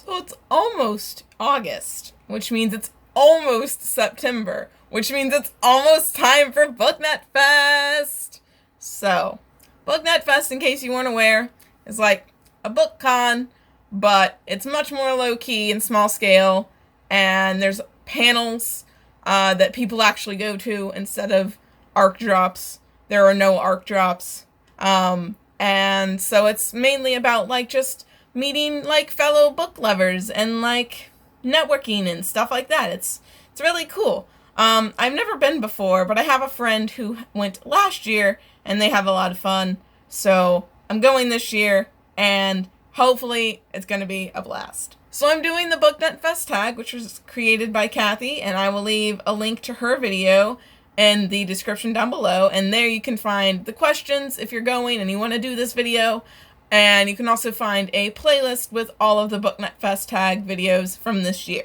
So it's almost August, which means it's almost September, which means it's almost time for BookNet Fest. So, BookNet Fest, in case you weren't aware, is like a book con, but it's much more low-key and small scale, and there's panels that people actually go to instead of ARC drops. There are no ARC drops. And so it's mainly about, like, just meeting, like, fellow book lovers and, like, networking and stuff like that. It's really cool. I've never been before, but I have a friend who went last year, and they have a lot of fun. So I'm going this year, and hopefully it's going to be a blast. So I'm doing the BookNet Fest Tag, which was created by Kathy, and I will leave a link to her video in the description down below, and there you can find the questions if you're going and you want to do this video, and you can also find a playlist with all of the BookNet Fest Tag videos from this year.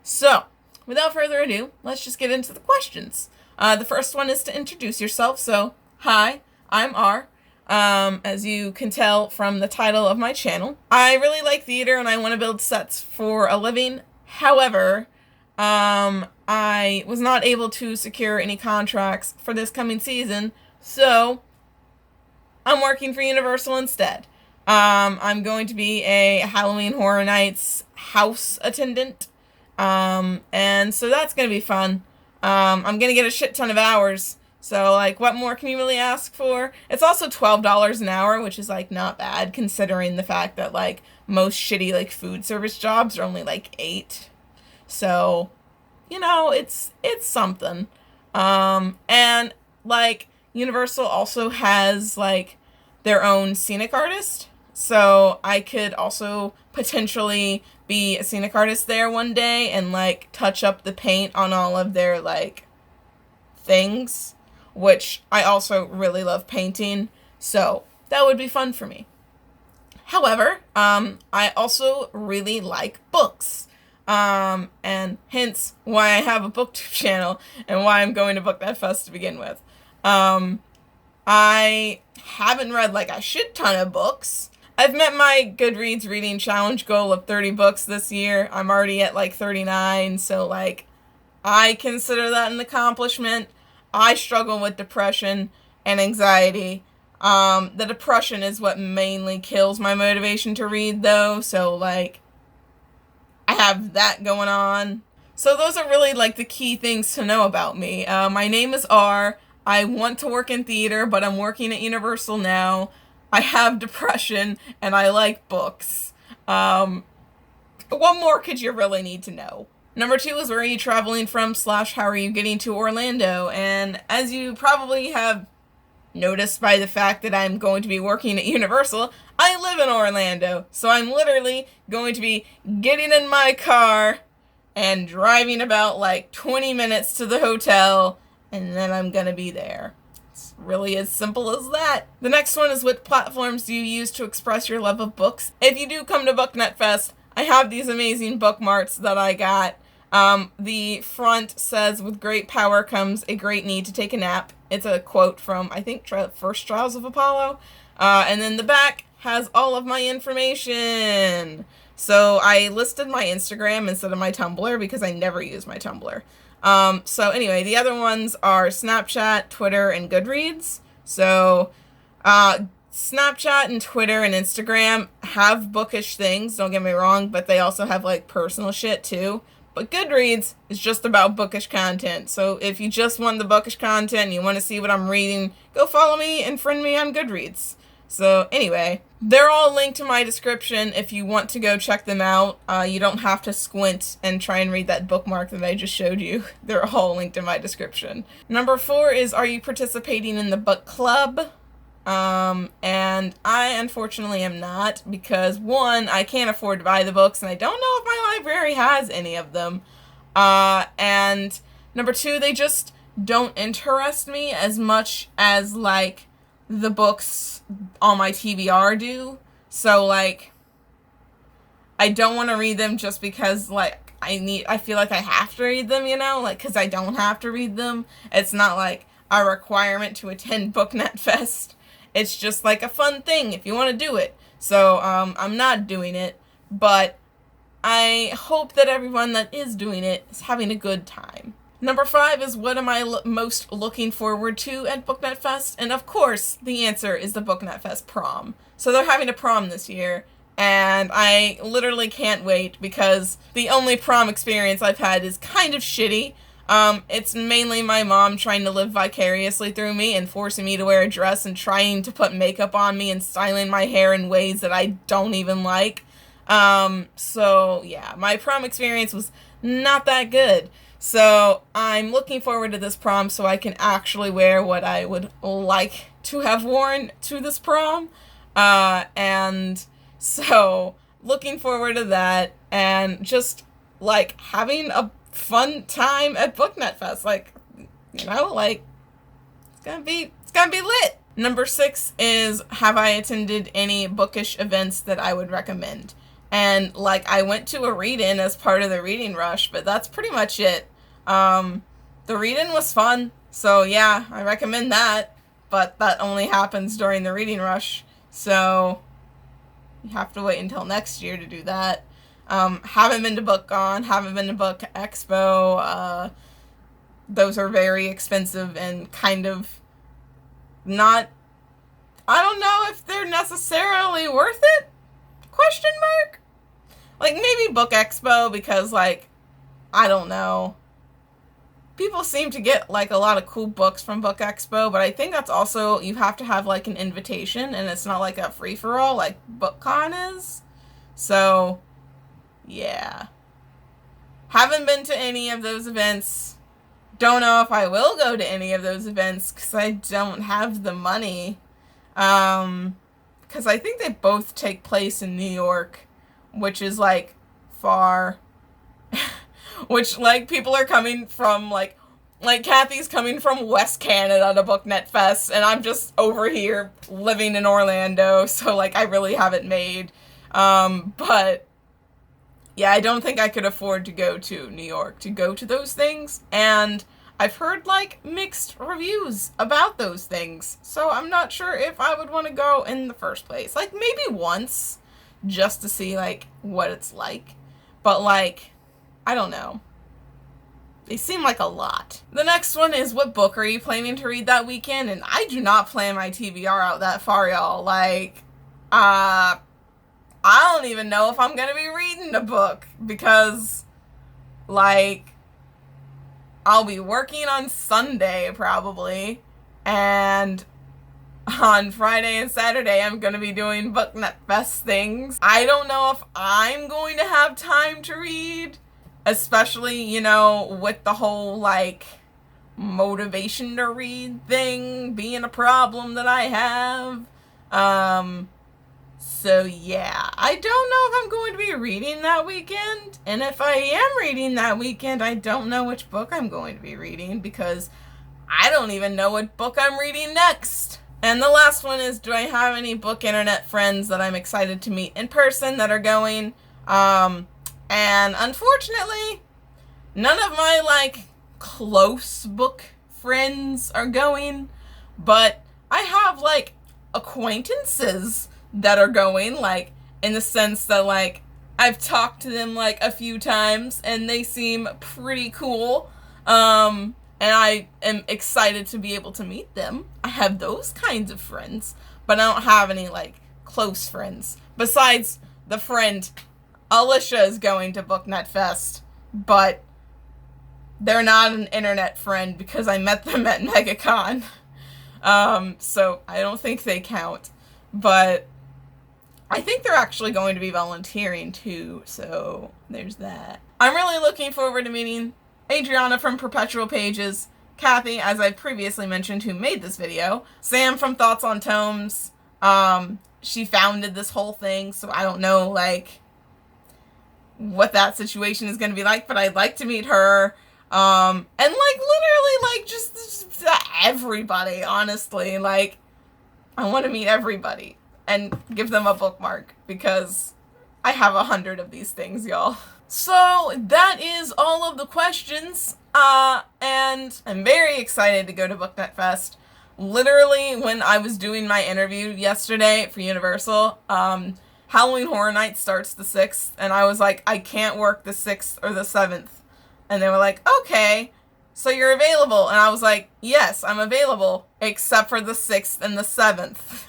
So, without further ado, let's just get into the questions. The first one is to introduce yourself, so, hi, I'm R. As you can tell from the title of my channel. I really like theater and I want to build sets for a living. However, I was not able to secure any contracts for this coming season, so I'm working for Universal instead. I'm going to be a Halloween Horror Nights house attendant, and so that's going to be fun. I'm going to get a shit ton of hours, so, like, what more can you really ask for? It's also $12 an hour, which is, like, not bad, considering the fact that, like, most shitty, like, food service jobs are only, like, $8. So, you know, it's something. And, like, Universal also has, like, their own scenic artist, so I could also potentially be a scenic artist there one day and, like, touch up the paint on all of their, like, things, which I also really love painting, so that would be fun for me. However, I also really like books. And hence why I have a booktube channel and why I'm going to BookNet Fest to begin with. I haven't read, like, a shit ton of books. I've met my Goodreads reading challenge goal of 30 books this year. I'm already at, like, 39, so, like, I consider that an accomplishment. I struggle with depression and anxiety. The depression is what mainly kills my motivation to read, though, so, like, I have that going on. So those are really, like, the key things to know about me. My name is R. I want to work in theater, but I'm working at Universal now. I have depression, and I like books. What more could you really need to know? Number 2 is, where are you traveling from / how are you getting to Orlando? And as you probably have noticed by the fact that I'm going to be working at Universal, I live in Orlando, so I'm literally going to be getting in my car and driving about, like, 20 minutes to the hotel, and then I'm gonna be there. It's really as simple as that. The next one is, what platforms do you use to express your love of books? If you do come to BookNet Fest, I have these amazing bookmarks that I got. The front says, with great power comes a great need to take a nap. It's a quote from, I think, First Trials of Apollo. And then the back has all of my information. So I listed my Instagram instead of my Tumblr because I never use my Tumblr. So anyway, the other ones are Snapchat, Twitter, and Goodreads. So, Snapchat and Twitter and Instagram have bookish things, don't get me wrong, but they also have, like, personal shit too. But Goodreads is just about bookish content. So if you just want the bookish content and you want to see what I'm reading, go follow me and friend me on Goodreads. So anyway, they're all linked in my description if you want to go check them out. You don't have to squint and try and read that bookmark that I just showed you. They're all linked in my description. Number 4 is, are you participating in the book club? And I unfortunately am not, because 1, I can't afford to buy the books, and I don't know if my library has any of them. And number 2, they just don't interest me as much as, like, the books on my TBR do. So, like, I don't want to read them just because, like, I feel like I have to read them, you know, like, because I don't have to read them. It's not like a requirement to attend BookNet Fest. It's just like a fun thing if you want to do it. So, I'm not doing it, but I hope that everyone that is doing it is having a good time. Number 5 is what am I most looking forward to at BookNet Fest? And of course, the answer is the BookNet Fest prom. So they're having a prom this year, and I literally can't wait because the only prom experience I've had is kind of shitty. It's mainly my mom trying to live vicariously through me and forcing me to wear a dress and trying to put makeup on me and styling my hair in ways that I don't even like. So yeah, my prom experience was not that good. So I'm looking forward to this prom so I can actually wear what I would like to have worn to this prom. And so looking forward to that and just like having a fun time at BookNet Fest. Like, you know, like it's gonna be lit. Number 6 is have I attended any bookish events that I would recommend? And like I went to a read-in as part of the reading rush, but that's pretty much it. The read-in was fun, so yeah, I recommend that, but that only happens during the reading rush, so you have to wait until next year to do that. Haven't been to BookCon, haven't been to Book Expo. Those are very expensive and kind of not, I don't know if they're necessarily worth it? Question mark? Like maybe Book Expo because like, I don't know. People seem to get like a lot of cool books from Book Expo, but I think that's also, you have to have like an invitation and it's not like a free-for-all like BookCon is. So, yeah. Haven't been to any of those events. Don't know if I will go to any of those events because I don't have the money. Because I think they both take place in New York, which is like far. Which, like, people are coming from, like Kathy's coming from West Canada to BookNet Fest, and I'm just over here living in Orlando, so, like, I really haven't made. But, yeah, I don't think I could afford to go to New York to go to those things, and I've heard, like, mixed reviews about those things, so I'm not sure if I would want to go in the first place. Like, maybe once, just to see, like, what it's like, but, like, I don't know. They seem like a lot. The next one is what book are you planning to read that weekend? And I do not plan my TBR out that far, y'all. Like, I don't even know if I'm gonna be reading a book because, like, I'll be working on Sunday probably, and on Friday and Saturday I'm gonna be doing BookNet Fest things. I don't know if I'm going to have time to read. Especially, you know, with the whole, like, motivation to read thing being a problem that I have. So, yeah. I don't know if I'm going to be reading that weekend. And if I am reading that weekend, I don't know which book I'm going to be reading because I don't even know what book I'm reading next. And the last one is, do I have any book internet friends that I'm excited to meet in person that are going? And unfortunately, none of my, like, close book friends are going, but I have, like, acquaintances that are going, like, in the sense that, like, I've talked to them, like, a few times, and they seem pretty cool, and I am excited to be able to meet them. I have those kinds of friends, but I don't have any, like, close friends, besides the friend Alicia is going to BookNet Fest, but they're not an internet friend because I met them at MegaCon. So I don't think they count. But I think they're actually going to be volunteering too, so there's that. I'm really looking forward to meeting Adriana from Perpetual Pages, Kathy, as I previously mentioned, who made this video, Sam from Thoughts on Tomes. She founded this whole thing, so I don't know, like, what that situation is going to be like, but I'd like to meet her, and, like, literally, like, just everybody, honestly, like, I want to meet everybody, and give them a bookmark, because I have 100 of these things, y'all. So, that is all of the questions, and I'm very excited to go to BookNet Fest. Literally, when I was doing my interview yesterday for Universal, Halloween Horror Nights starts the 6th, and I was like, I can't work the 6th or the 7th. And they were like, okay, so you're available. And I was like, yes, I'm available, except for the 6th and the 7th.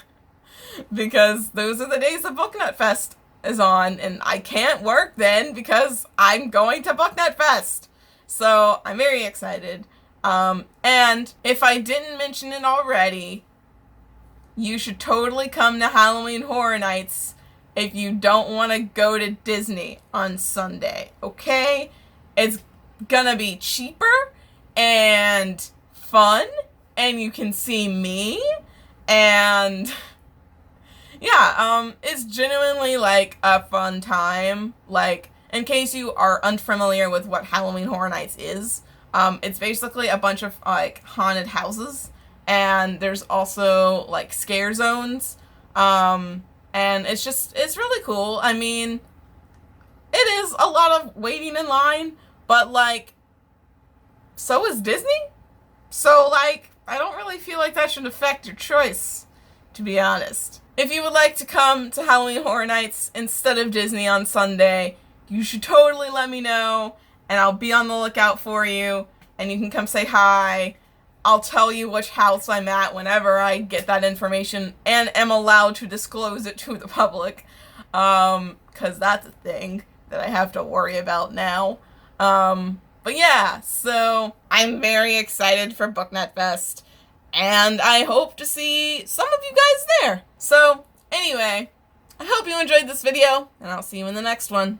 Because those are the days that BookNet Fest is on, and I can't work then because I'm going to BookNet Fest. So I'm very excited. And if I didn't mention it already, you should totally come to Halloween Horror Nights if you don't want to go to Disney on Sunday, okay? It's gonna be cheaper and fun, and you can see me, and yeah, it's genuinely like a fun time. Like, in case you are unfamiliar with what Halloween Horror Nights is, it's basically a bunch of like haunted houses, and there's also like scare zones, and it's really cool. I mean, it is a lot of waiting in line, but like, so is Disney? So like, I don't really feel like that should affect your choice, to be honest. If you would like to come to Halloween Horror Nights instead of Disney on Sunday, you should totally let me know, and I'll be on the lookout for you, and you can come say hi. I'll tell you which house I'm at whenever I get that information and am allowed to disclose it to the public, because that's a thing that I have to worry about now. But yeah, so I'm very excited for BookNet Fest, and I hope to see some of you guys there. So anyway, I hope you enjoyed this video, and I'll see you in the next one.